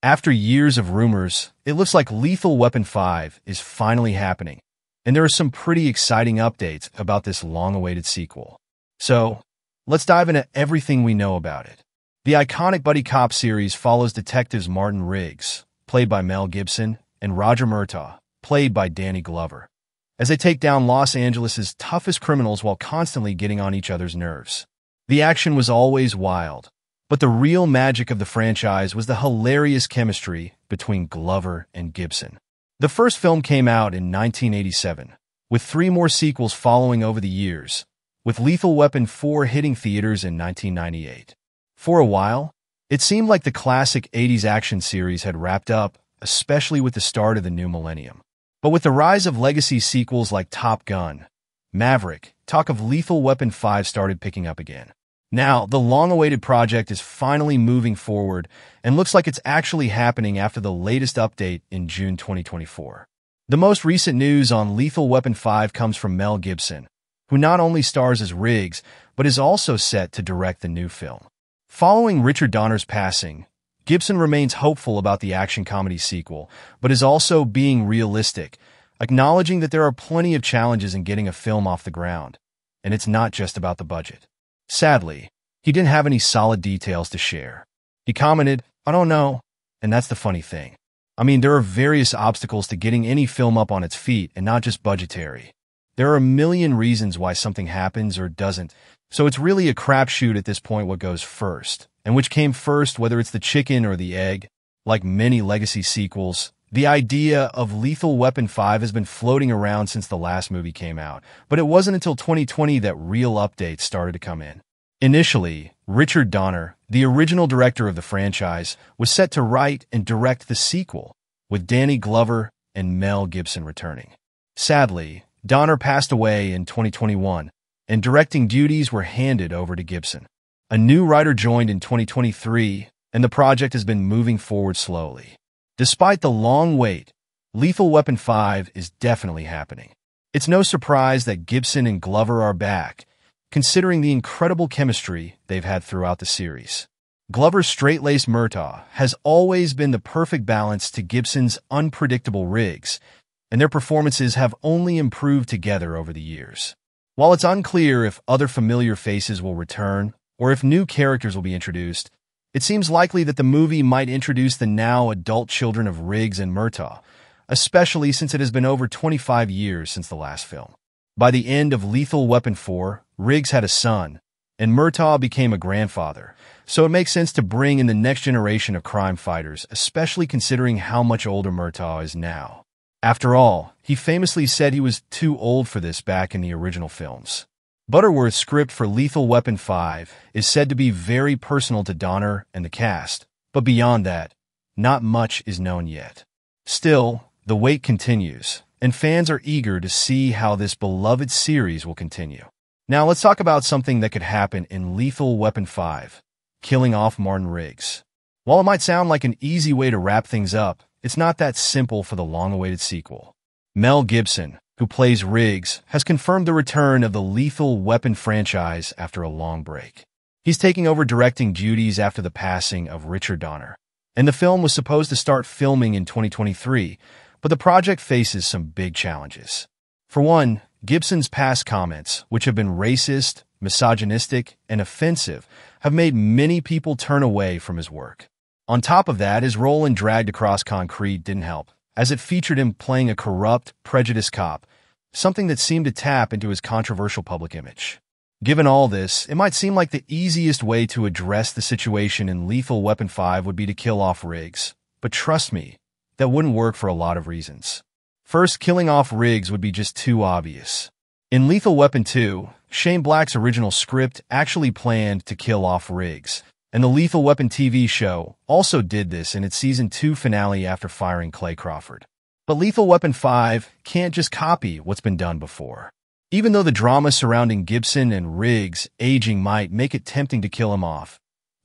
After years of rumors, it looks like Lethal Weapon 5 is finally happening, and there are some pretty exciting updates about this long-awaited sequel. So, let's dive into everything we know about it. The iconic buddy cop series follows detectives Martin Riggs, played by Mel Gibson, and Roger Murtaugh, played by Danny Glover, as they take down Los Angeles' toughest criminals while constantly getting on each other's nerves. The action was always wild, but the real magic of the franchise was the hilarious chemistry between Glover and Gibson. The first film came out in 1987, with 3 more sequels following over the years, with Lethal Weapon 4 hitting theaters in 1998. For a while, it seemed like the classic 80s action series had wrapped up, especially with the start of the new millennium. But with the rise of legacy sequels like Top Gun, Maverick, talk of Lethal Weapon 5 started picking up again. Now, the long-awaited project is finally moving forward and looks like it's actually happening after the latest update in June 2024. The most recent news on Lethal Weapon 5 comes from Mel Gibson, who not only stars as Riggs, but is also set to direct the new film. Following Richard Donner's passing, Gibson remains hopeful about the action comedy sequel, but is also being realistic, acknowledging that there are plenty of challenges in getting a film off the ground, and it's not just about the budget. Sadly, he didn't have any solid details to share. He commented, "I don't know," and that's the funny thing. I mean, there are various obstacles to getting any film up on its feet and not just budgetary. There are a million reasons why something happens or doesn't, so it's really a crapshoot at this point what goes first, and which came first, whether it's the chicken or the egg. Like many legacy sequels, the idea of Lethal Weapon 5 has been floating around since the last movie came out, but it wasn't until 2020 that real updates started to come in. Initially, Richard Donner, the original director of the franchise, was set to write and direct the sequel, with Danny Glover and Mel Gibson returning. Sadly, Donner passed away in 2021, and directing duties were handed over to Gibson. A new writer joined in 2023, and the project has been moving forward slowly. Despite the long wait, Lethal Weapon 5 is definitely happening. It's no surprise that Gibson and Glover are back, considering the incredible chemistry they've had throughout the series. Glover's straight-laced Murtaugh has always been the perfect balance to Gibson's unpredictable Riggs, and their performances have only improved together over the years. While it's unclear if other familiar faces will return or if new characters will be introduced, it seems likely that the movie might introduce the now adult children of Riggs and Murtaugh, especially since it has been over 25 years since the last film. By the end of Lethal Weapon 4, Riggs had a son, and Murtaugh became a grandfather, so it makes sense to bring in the next generation of crime fighters, especially considering how much older Murtaugh is now. After all, he famously said he was too old for this back in the original films. Butterworth's script for Lethal Weapon 5 is said to be very personal to Donner and the cast, but beyond that, not much is known yet. Still, the wait continues, and fans are eager to see how this beloved series will continue. Now let's talk about something that could happen in Lethal Weapon 5, killing off Martin Riggs. While it might sound like an easy way to wrap things up, it's not that simple for the long-awaited sequel. Mel Gibson, who plays Riggs, has confirmed the return of the Lethal Weapon franchise after a long break. He's taking over directing duties after the passing of Richard Donner, and the film was supposed to start filming in 2023, but the project faces some big challenges. For one, Gibson's past comments, which have been racist, misogynistic, and offensive, have made many people turn away from his work. On top of that, his role in Dragged Across Concrete didn't help, as it featured him playing a corrupt, prejudiced cop, something that seemed to tap into his controversial public image. Given all this, it might seem like the easiest way to address the situation in Lethal Weapon 5 would be to kill off Riggs, but trust me, that wouldn't work for a lot of reasons. First, killing off Riggs would be just too obvious. In Lethal Weapon 2, Shane Black's original script actually planned to kill off Riggs, and the Lethal Weapon TV show also did this in its Season 2 finale after firing Clay Crawford. But Lethal Weapon 5 can't just copy what's been done before. Even though the drama surrounding Gibson and Riggs' aging might make it tempting to kill him off,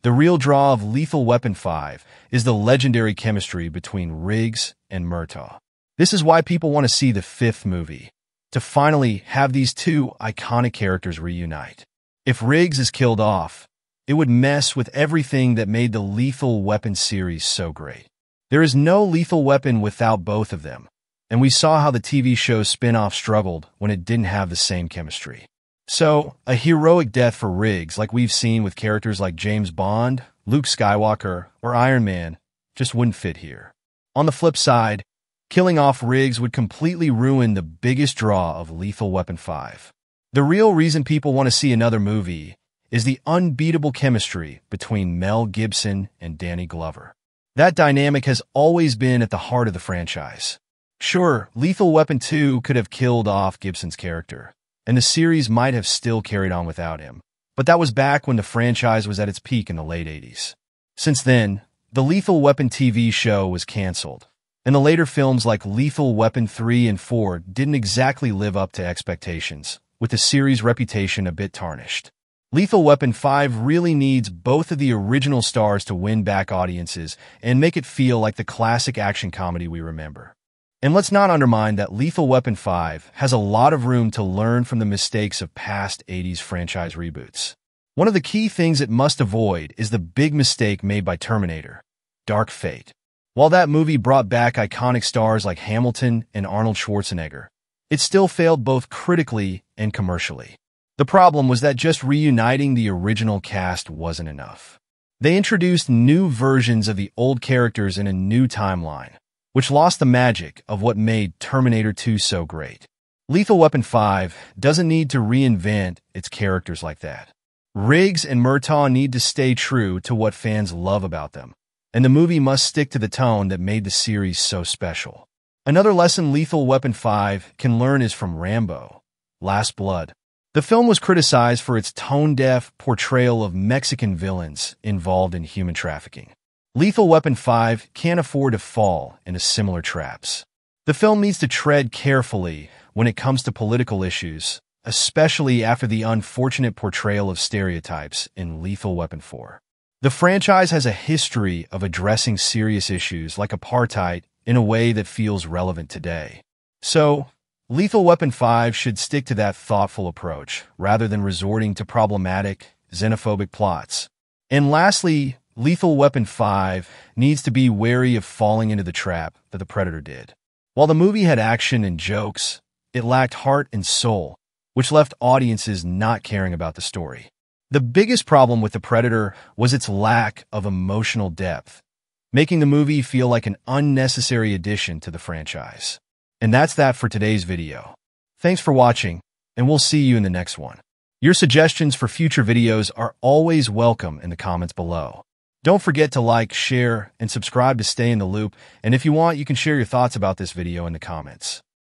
the real draw of Lethal Weapon 5 is the legendary chemistry between Riggs and Murtaugh. This is why people want to see the 5th movie, to finally have these two iconic characters reunite. If Riggs is killed off, it would mess with everything that made the Lethal Weapon series so great. There is no Lethal Weapon without both of them, and we saw how the TV show's spin-off struggled when it didn't have the same chemistry. So, a heroic death for Riggs, like we've seen with characters like James Bond, Luke Skywalker, or Iron Man, just wouldn't fit here. On the flip side, killing off Riggs would completely ruin the biggest draw of Lethal Weapon 5. The real reason people want to see another movie is the unbeatable chemistry between Mel Gibson and Danny Glover. That dynamic has always been at the heart of the franchise. Sure, Lethal Weapon 2 could have killed off Gibson's character, and the series might have still carried on without him, but that was back when the franchise was at its peak in the late 80s. Since then, the Lethal Weapon TV show was canceled, and the later films like Lethal Weapon 3 and 4 didn't exactly live up to expectations, with the series' reputation a bit tarnished. Lethal Weapon 5 really needs both of the original stars to win back audiences and make it feel like the classic action comedy we remember. And let's not undermine that Lethal Weapon 5 has a lot of room to learn from the mistakes of past 80s franchise reboots. One of the key things it must avoid is the big mistake made by Terminator, Dark Fate. While that movie brought back iconic stars like Hamilton and Arnold Schwarzenegger, it still failed both critically and commercially. The problem was that just reuniting the original cast wasn't enough. They introduced new versions of the old characters in a new timeline, which lost the magic of what made Terminator 2 so great. Lethal Weapon 5 doesn't need to reinvent its characters like that. Riggs and Murtaugh need to stay true to what fans love about them, and the movie must stick to the tone that made the series so special. Another lesson Lethal Weapon 5 can learn is from Rambo, Last Blood. The film was criticized for its tone-deaf portrayal of Mexican villains involved in human trafficking. Lethal Weapon 5 can't afford to fall into similar traps. The film needs to tread carefully when it comes to political issues, especially after the unfortunate portrayal of stereotypes in Lethal Weapon 4. The franchise has a history of addressing serious issues like apartheid in a way that feels relevant today. So, Lethal Weapon 5 should stick to that thoughtful approach rather than resorting to problematic, xenophobic plots. And lastly, Lethal Weapon 5 needs to be wary of falling into the trap that The Predator did. While the movie had action and jokes, it lacked heart and soul, which left audiences not caring about the story. The biggest problem with The Predator was its lack of emotional depth, making the movie feel like an unnecessary addition to the franchise. And that's that for today's video. Thanks for watching, and we'll see you in the next one. Your suggestions for future videos are always welcome in the comments below. Don't forget to like, share, and subscribe to stay in the loop, and if you want, you can share your thoughts about this video in the comments.